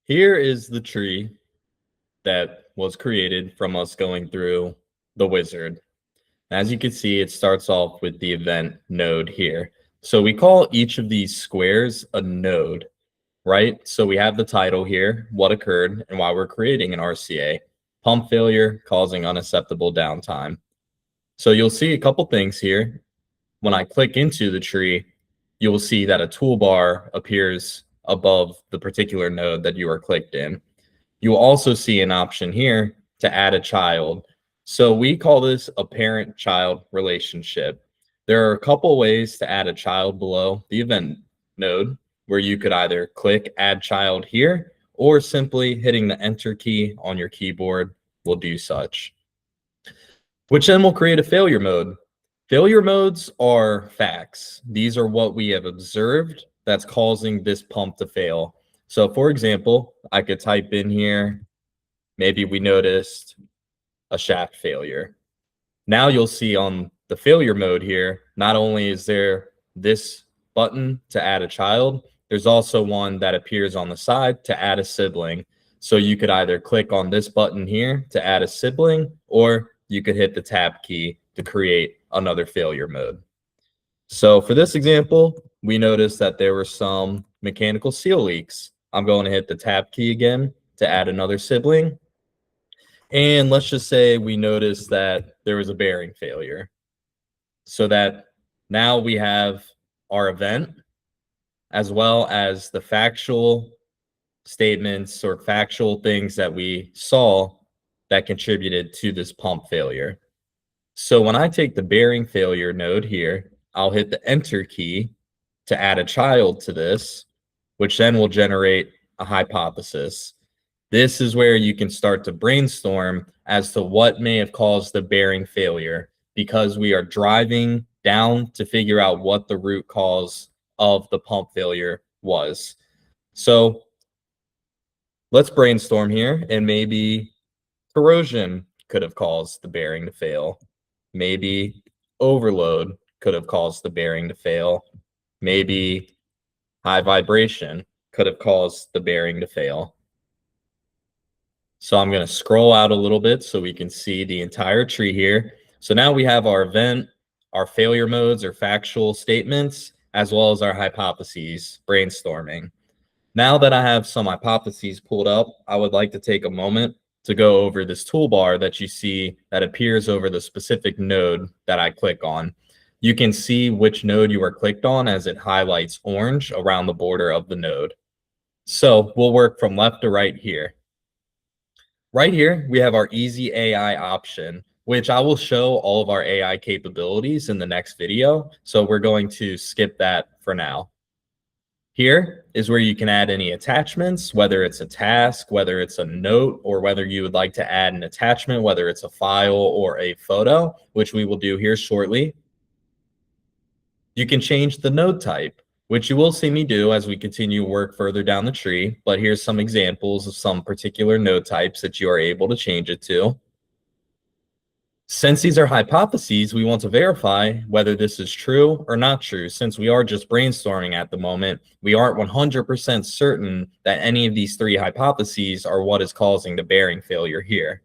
Here is the tree that was created from us going through the wizard. As you can see, it starts off with the event node here. So we call each of these squares a node, right? So we have the title here, what occurred and why we're creating an RCA. Pump failure causing unacceptable downtime. So you'll see a couple things here. When I click into the tree, you will see that a toolbar appears above the particular node that you are clicked in. You will also see an option here to add a child. So we call this a parent-child relationship. There are a couple ways to add a child below the event node, where you could either click add child here, or simply hitting the enter key on your keyboard will do such. Which then will create a failure mode. Failure modes are facts. These are what we have observed that's causing this pump to fail. So for example, I could type in here, maybe we noticed a shaft failure. Now you'll see on the failure mode here, not only is there this button to add a child, there's also one that appears on the side to add a sibling. So you could either click on this button here to add a sibling, or you could hit the tab key to create another failure mode. So for this example, we noticed that there were some mechanical seal leaks. I'm going to hit the tab key again to add another sibling. And let's just say we noticed that there was a bearing failure. So that now we have our event as well as the factual statements or factual things that we saw that contributed to this pump failure. So when I take the bearing failure node here, I'll hit the enter key to add a child to this, which then will generate a hypothesis. This is where you can start to brainstorm as to what may have caused the bearing failure, because we are driving down to figure out what the root cause of the pump failure was. So let's brainstorm here, and maybe corrosion could have caused the bearing to fail. Maybe overload could have caused the bearing to fail. Maybe high vibration could have caused the bearing to fail. So I'm going to scroll out a little bit so we can see the entire tree here. So now we have our event, our failure modes or factual statements, as well as our hypotheses brainstorming. Now that I have some hypotheses pulled up, I would like to take a moment to go over this toolbar that you see that appears over the specific node that I click on. You can see which node you are clicked on as it highlights orange around the border of the node. So we'll work from left to right here. Right here, we have our EasyRCA option, which I will show all of our AI capabilities in the next video. So we're going to skip that for now. Here is where you can add any attachments, whether it's a task, whether it's a note, or whether you would like to add an attachment, whether it's a file or a photo, which we will do here shortly. You can change the node type, which you will see me do as we continue work further down the tree, but here's some examples of some particular node types that you are able to change it to. Since these are hypotheses, we want to verify whether this is true or not true. Since we are just brainstorming at the moment, we aren't 100% certain that any of these three hypotheses are what is causing the bearing failure here.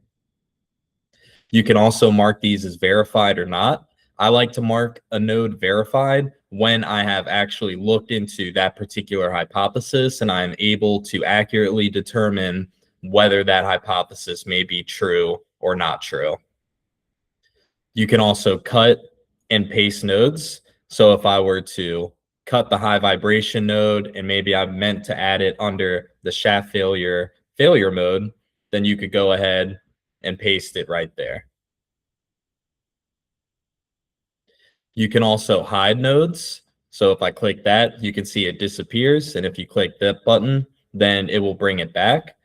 You can also mark these as verified or not. I like to mark a node verified when I have actually looked into that particular hypothesis and I am able to accurately determine whether that hypothesis may be true or not true. You can also cut and paste nodes. So if I were to cut the high vibration node and maybe I meant to add it under the shaft failure mode, then you could go ahead and paste it right there. You can also hide nodes. So if I click that, you can see it disappears. And if you click that button, then it will bring it back.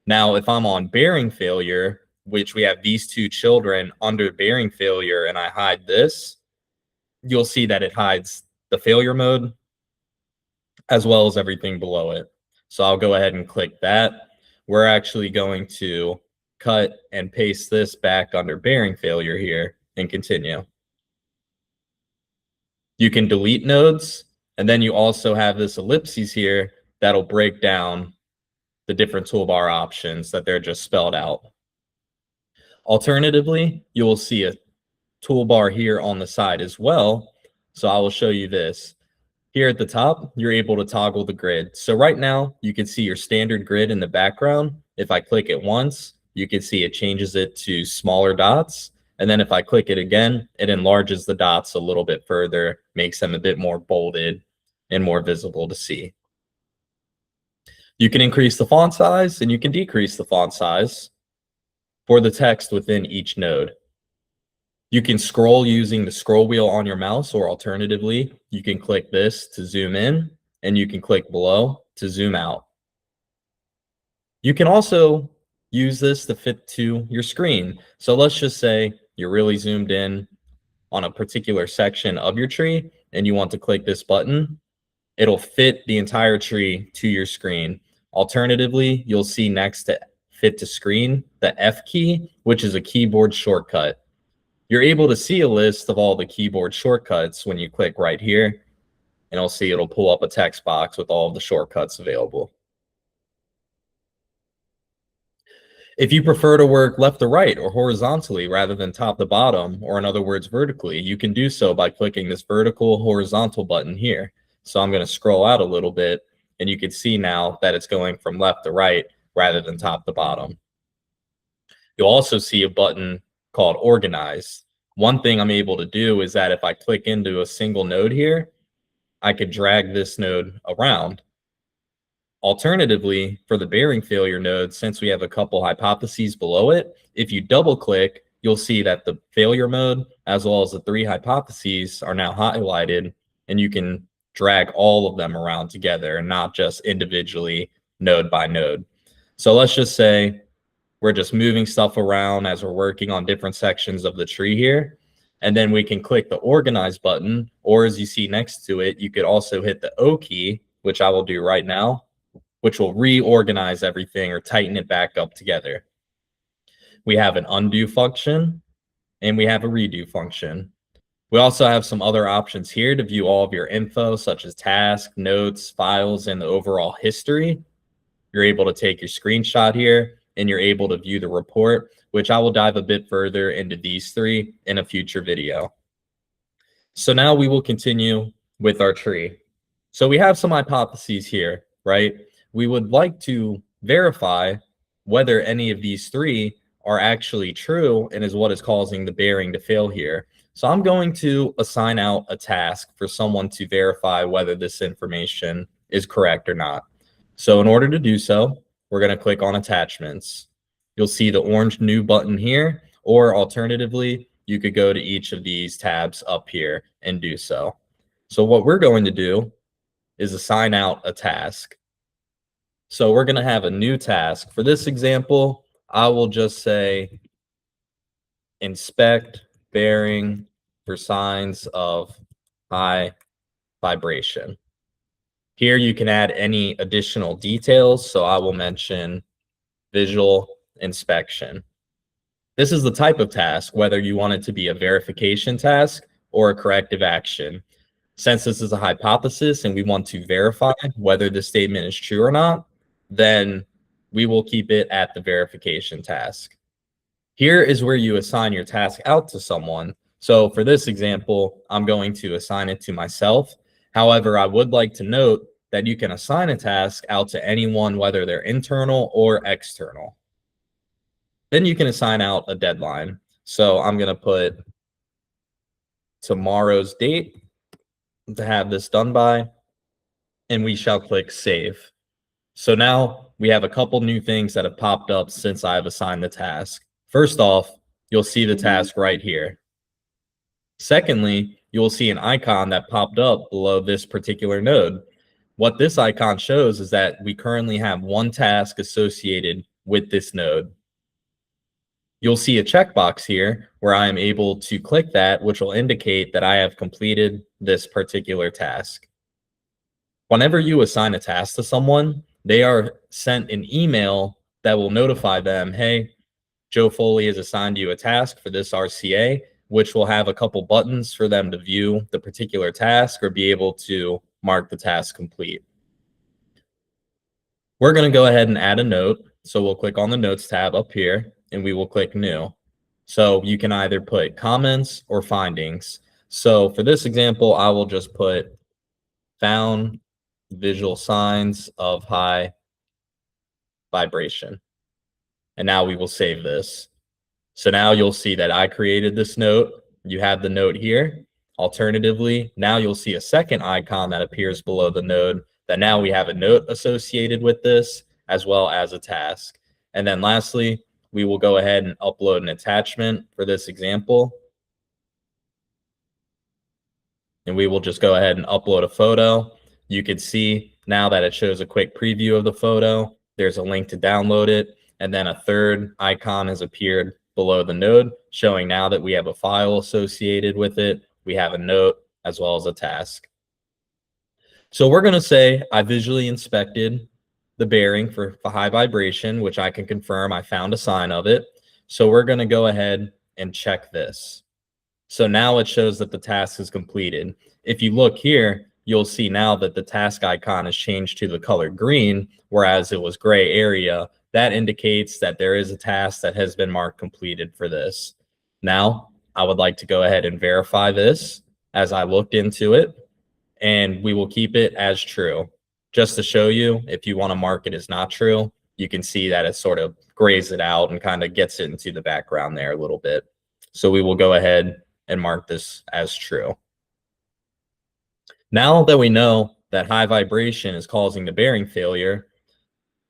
Now, if I'm on bearing failure, which we have these two children under bearing failure, and I hide this, you'll see that it hides the failure mode as well as everything below it. So I'll go ahead and click that. We're actually going to cut and paste this back under bearing failure here and continue. You can delete nodes, and then you also have this ellipses here that'll break down the different toolbar options that they're just spelled out. Alternatively, you will see a toolbar here on the side as well. So I will show you this. Here at the top, you're able to toggle the grid. So right now, you can see your standard grid in the background. If I click it once, you can see it changes it to smaller dots. And then if I click it again, it enlarges the dots a little bit further, makes them a bit more bolded and more visible to see. You can increase the font size and you can decrease the font size for the text within each node. You can scroll using the scroll wheel on your mouse, or alternatively, you can click this to zoom in and you can click below to zoom out. You can also use this to fit to your screen. So let's just say you're really zoomed in on a particular section of your tree and you want to click this button. It'll fit the entire tree to your screen. Alternatively, you'll see next to fit to screen the F key, which is a keyboard shortcut. You're able to see a list of all the keyboard shortcuts when you click right here, and it'll pull up a text box with all of the shortcuts available. If you prefer to work left to right or horizontally rather than top to bottom, or in other words, vertically, you can do so by clicking this vertical horizontal button here. So I'm going to scroll out a little bit, and you can see now that it's going from left to right rather than top to bottom. You'll also see a button called Organize. One thing I'm able to do is that if I click into a single node here, I could drag this node around. Alternatively, for the bearing failure node, since we have a couple hypotheses below it, if you double click, you'll see that the failure mode as well as the 3 hypotheses are now highlighted, and you can drag all of them around together and not just individually node by node. So let's just say we're just moving stuff around as we're working on different sections of the tree here. And then we can click the Organize button, or as you see next to it, you could also hit the O key, which I will do right now, which will reorganize everything or tighten it back up together. We have an undo function and we have a redo function. We also have some other options here to view all of your info, such as tasks, notes, files, and the overall history. You're able to take your screenshot here and you're able to view the report, which I will dive a bit further into these 3 in a future video. So now we will continue with our tree. So we have some hypotheses here, right? We would like to verify whether any of these 3 are actually true and is what is causing the bearing to fail here. So I'm going to assign out a task for someone to verify whether this information is correct or not. So in order to do so, we're going to click on attachments. You'll see the orange new button here, or alternatively, you could go to each of these tabs up here and do so. So what we're going to do is assign out a task. So we're going to have a new task. For this example, I will just say inspect bearing for signs of high vibration. Here you can add any additional details. So I will mention visual inspection. This is the type of task, whether you want it to be a verification task or a corrective action. Since this is a hypothesis and we want to verify whether the statement is true or not, then we will keep it at the verification task. Here is where you assign your task out to someone. So for this example, I'm going to assign it to myself. However, I would like to note that you can assign a task out to anyone, whether they're internal or external. Then you can assign out a deadline. So I'm going to put tomorrow's date to have this done by, and we shall click save. So now we have a couple new things that have popped up since I've assigned the task. First off, you'll see the task right here. Secondly, you'll see an icon that popped up below this particular node. What this icon shows is that we currently have one task associated with this node. You'll see a checkbox here where I am able to click that, which will indicate that I have completed this particular task. Whenever you assign a task to someone, they are sent an email that will notify them, hey, Joe Foley has assigned you a task for this RCA, which will have a couple buttons for them to view the particular task or be able to mark the task complete. We're going to go ahead and add a note. So we'll click on the Notes tab up here, and we will click New. So you can either put comments or findings. So for this example, I will just put found visual signs of high vibration. And now we will save this. So now you'll see that I created this note. You have the note here. Alternatively, now you'll see a second icon that appears below the node that now we have a note associated with this as well as a task. And then lastly, we will go ahead and upload an attachment for this example. And we will just go ahead and upload a photo. You can see now that it shows a quick preview of the photo. There's a link to download it. And then a third icon has appeared below the node, showing now that we have a file associated with it. We have a note as well as a task. So we're going to say I visually inspected the bearing for high vibration, which I can confirm I found a sign of it. So we're going to go ahead and check this. So now it shows that the task is completed. If you look here, you'll see now that the task icon has changed to the color green, whereas it was gray area. That indicates that there is a task that has been marked completed for this. Now, I would like to go ahead and verify this as I looked into it, and we will keep it as true. Just to show you, if you want to mark it as not true, you can see that it sort of grays it out and kind of gets it into the background there a little bit. So we will go ahead and mark this as true. Now that we know that high vibration is causing the bearing failure,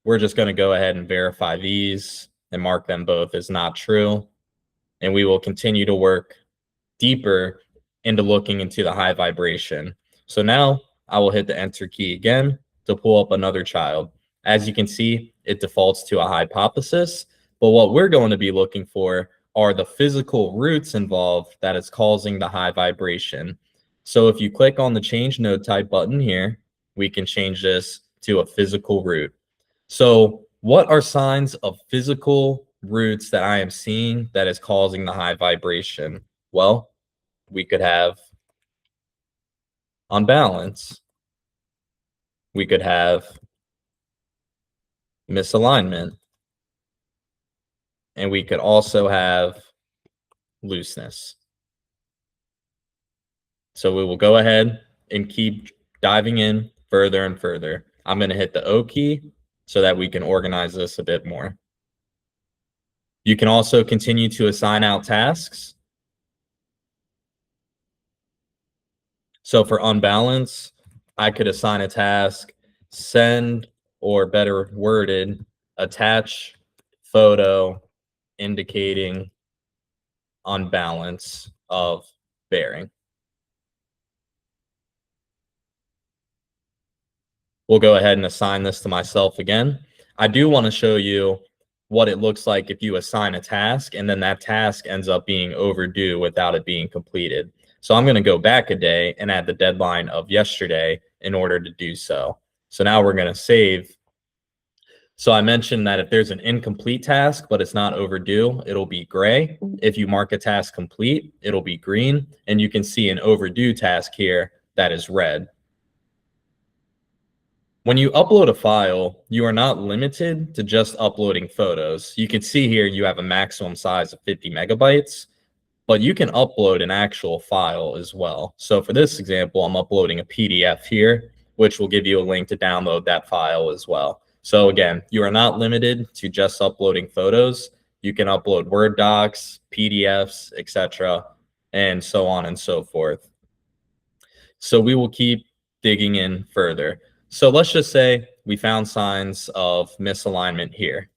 we're just going to go ahead and verify these and mark them both as not true. And we will continue to work deeper into looking into the high vibration. So now I will hit the enter key again to pull up another child. As you can see, it defaults to a hypothesis, but what we're going to be looking for are the physical roots involved that is causing the high vibration. So if you click on the change node type button here, we can change this to a physical root. So what are signs of physical roots that I am seeing that is causing the high vibration? Well, we could have unbalance. We could have misalignment. And we could also have looseness. So we will go ahead and keep diving in further and further. I'm going to hit the O key so that we can organize this a bit more. You can also continue to assign out tasks. So for unbalance, I could assign a task, send, or better worded, attach photo indicating unbalance of bearing. We'll go ahead and assign this to myself again. I do want to show you what it looks like if you assign a task and then that task ends up being overdue without it being completed. So I'm going to go back a day and add the deadline of yesterday in order to do so. So now we're going to save. So I mentioned that if there's an incomplete task, but it's not overdue, it'll be gray. If you mark a task complete, it'll be green. And you can see an overdue task here that is red. When you upload a file, you are not limited to just uploading photos. You can see here you have a maximum size of 50 megabytes, but you can upload an actual file as well. So for this example, I'm uploading a PDF here, which will give you a link to download that file as well. So again, you are not limited to just uploading photos. You can upload Word docs, PDFs, etc., and so on and so forth. So we will keep digging in further. So let's just say we found signs of misalignment here.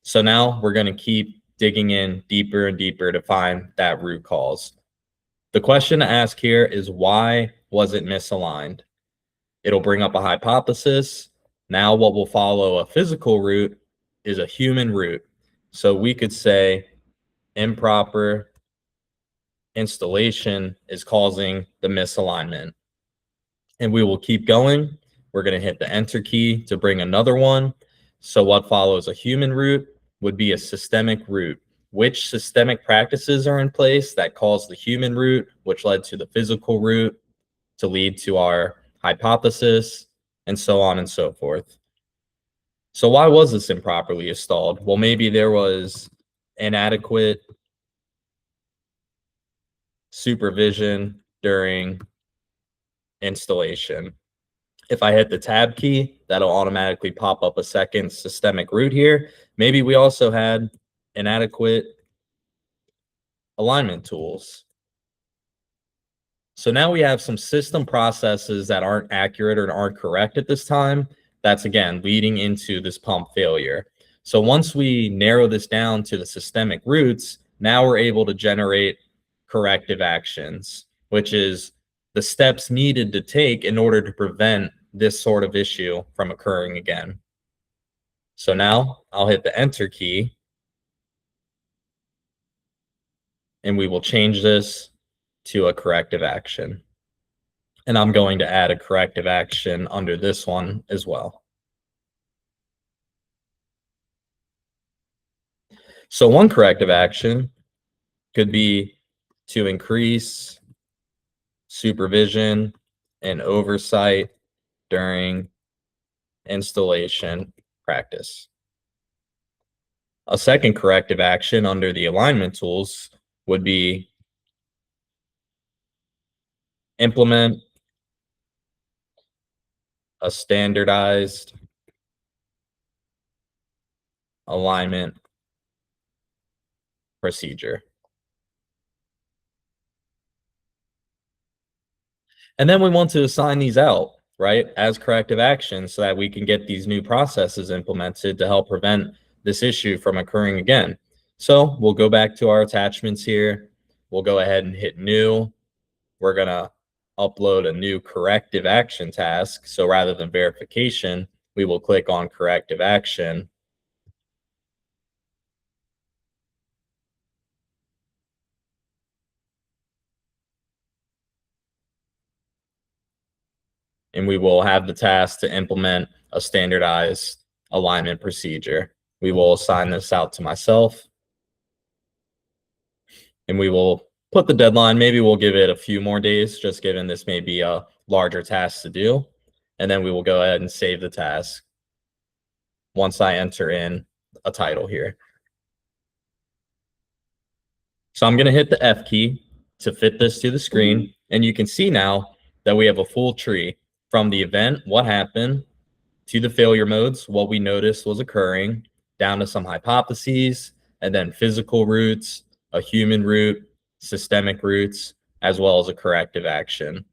So now we're going to keep digging in deeper and deeper to find that root cause. The question to ask here is, why was it misaligned? It'll bring up a hypothesis. Now what will follow a physical root is a human root. So we could say improper installation is causing the misalignment. And we will keep going. We're going to hit the enter key to bring another one. So what follows a human root would be a systemic root. Which systemic practices are in place that cause the human root, which led to the physical root, to lead to our hypothesis, and so on and so forth. So why was this improperly installed? Well, maybe there was inadequate supervision during installation. If I hit the tab key, that'll automatically pop up a second systemic root here. Maybe we also had inadequate alignment tools. So now we have some system processes that aren't accurate or aren't correct at this time. That's again leading into this pump failure. So once we narrow this down to the systemic roots, now we're able to generate corrective actions, which is the steps needed to take in order to prevent this sort of issue from occurring again. So now I'll hit the enter key and we will change this to a corrective action. And I'm going to add a corrective action under this one as well. So one corrective action could be to increase supervision and oversight during installation practice. A second corrective action under the alignment tools would be implement a standardized alignment procedure. And then we want to assign these out, right, as corrective actions so that we can get these new processes implemented to help prevent this issue from occurring again. So we'll go back to our attachments here. We'll go ahead and hit new. We're going to upload a new corrective action task. So rather than verification, we will click on corrective action. And we will have the task to implement a standardized alignment procedure. We will assign this out to myself. And we will put the deadline. Maybe we'll give it a few more days, just given this may be a larger task to do. And then we will go ahead and save the task once I enter in a title here. So I'm going to hit the F key to fit this to the screen. And you can see now that we have a full tree from the event, what happened, to the failure modes, what we noticed was occurring, down to some hypotheses, and then physical roots, a human root, systemic roots, as well as a corrective action.